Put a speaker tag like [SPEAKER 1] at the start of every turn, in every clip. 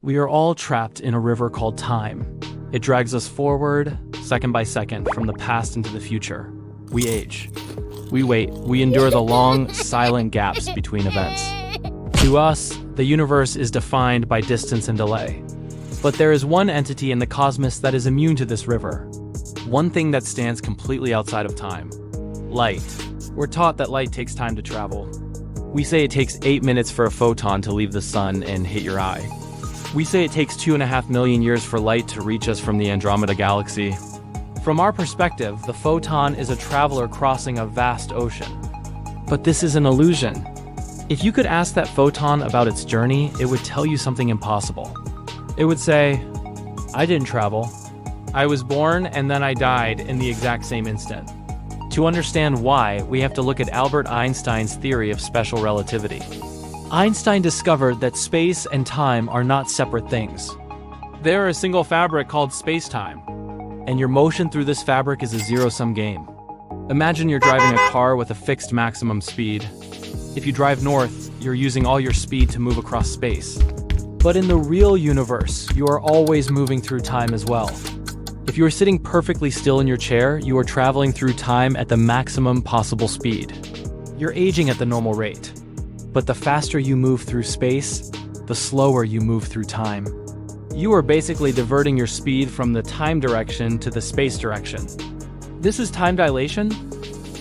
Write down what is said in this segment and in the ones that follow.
[SPEAKER 1] We are all trapped in a river called time. It drags us forward, second by second, from the past into the future. We age. We wait. We endure the long, silent gaps between events. To us, the universe is defined by distance and delay. But there is one entity in the cosmos that is immune to this river. One thing that stands completely outside of time. Light. We're taught that light takes time to travel. We say it takes 8 minutes for a photon to leave the sun and hit your eye. We say it takes 2.5 million years for light to reach us from the Andromeda galaxy. From our perspective, the photon is a traveler crossing a vast ocean. But this is an illusion. If you could ask that photon about its journey, it would tell you something impossible. It would say, I didn't travel. I was born and then I died in the exact same instant. To understand why, we have to look at Albert Einstein's theory of special relativity. Einstein discovered that space and time are not separate things. They are a single fabric called space-time, and your motion through this fabric is a zero-sum game. Imagine you're driving a car with a fixed maximum speed. If you drive north, you're using all your speed to move across space. But in the real universe, you are always moving through time as well. If you are sitting perfectly still in your chair, you are traveling through time at the maximum possible speed. You're aging at the normal rate. But the faster you move through space, the slower you move through time. You are basically diverting your speed from the time direction to the space direction. This is time dilation.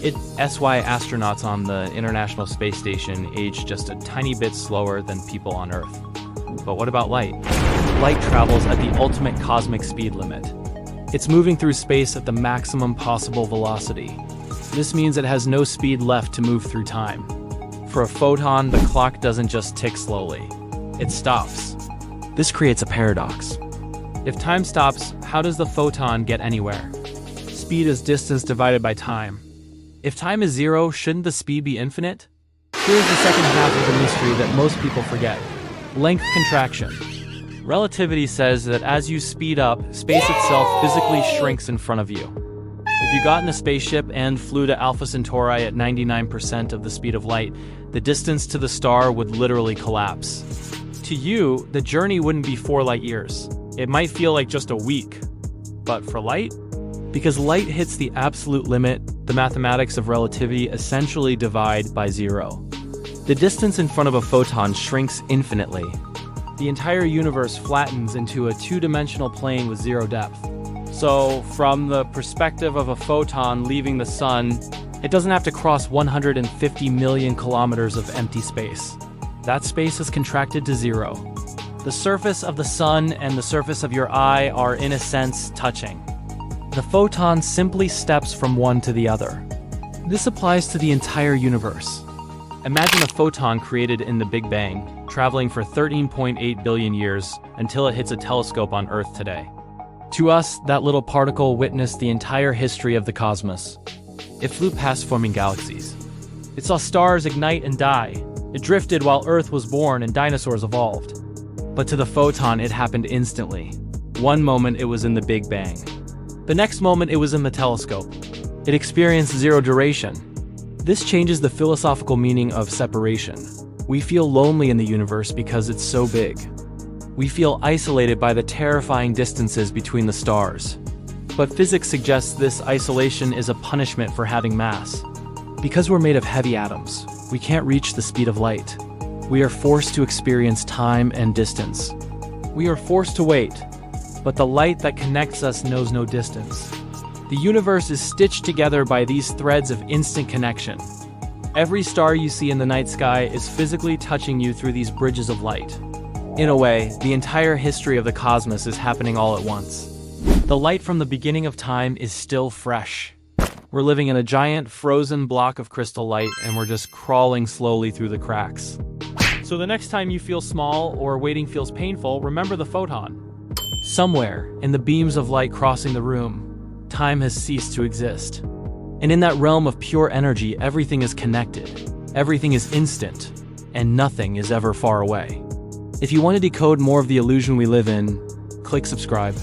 [SPEAKER 1] It's why astronauts on the International Space Station age just a tiny bit slower than people on Earth. But what about light? Light travels at the ultimate cosmic speed limit. It's moving through space at the maximum possible velocity. This means it has no speed left to move through time. For a photon, the clock doesn't just tick slowly. It stops. This creates a paradox. If time stops, how does the photon get anywhere? Speed is distance divided by time. If time is zero, shouldn't the speed be infinite? Here's the second half of the mystery that most people forget. Length contraction. Relativity says that as you speed up, space itself physically shrinks in front of you. If you got in a spaceship and flew to Alpha Centauri at 99% of the speed of light, the distance to the star would literally collapse. To you, the journey wouldn't be 4 light years. It might feel like just a week. But for light? Because light hits the absolute limit, the mathematics of relativity essentially divide by zero. The distance in front of a photon shrinks infinitely. The entire universe flattens into a two-dimensional plane with zero depth. So, from the perspective of a photon leaving the sun, it doesn't have to cross 150 million kilometers of empty space. That space is contracted to zero. The surface of the sun and the surface of your eye are, in a sense, touching. The photon simply steps from one to the other. This applies to the entire universe. Imagine a photon created in the Big Bang, traveling for 13.8 billion years until it hits a telescope on Earth today. To us, that little particle witnessed the entire history of the cosmos. It flew past forming galaxies. It saw stars ignite and die. It drifted while Earth was born and dinosaurs evolved. But to the photon, it happened instantly. One moment it was in the Big Bang. The next moment it was in the telescope. It experienced zero duration. This changes the philosophical meaning of separation. We feel lonely in the universe because it's so big. We feel isolated by the terrifying distances between the stars. But physics suggests this isolation is a punishment for having mass. Because we're made of heavy atoms, we can't reach the speed of light. We are forced to experience time and distance. We are forced to wait, but the light that connects us knows no distance. The universe is stitched together by these threads of instant connection. Every star you see in the night sky is physically touching you through these bridges of light. In a way, the entire history of the cosmos is happening all at once. The light from the beginning of time is still fresh. We're living in a giant, frozen block of crystal light, and we're just crawling slowly through the cracks. So the next time you feel small or waiting feels painful, remember the photon. Somewhere, in the beams of light crossing the room, time has ceased to exist. And in that realm of pure energy, everything is connected, everything is instant, and nothing is ever far away. If you want to decode more of the illusion we live in, click subscribe.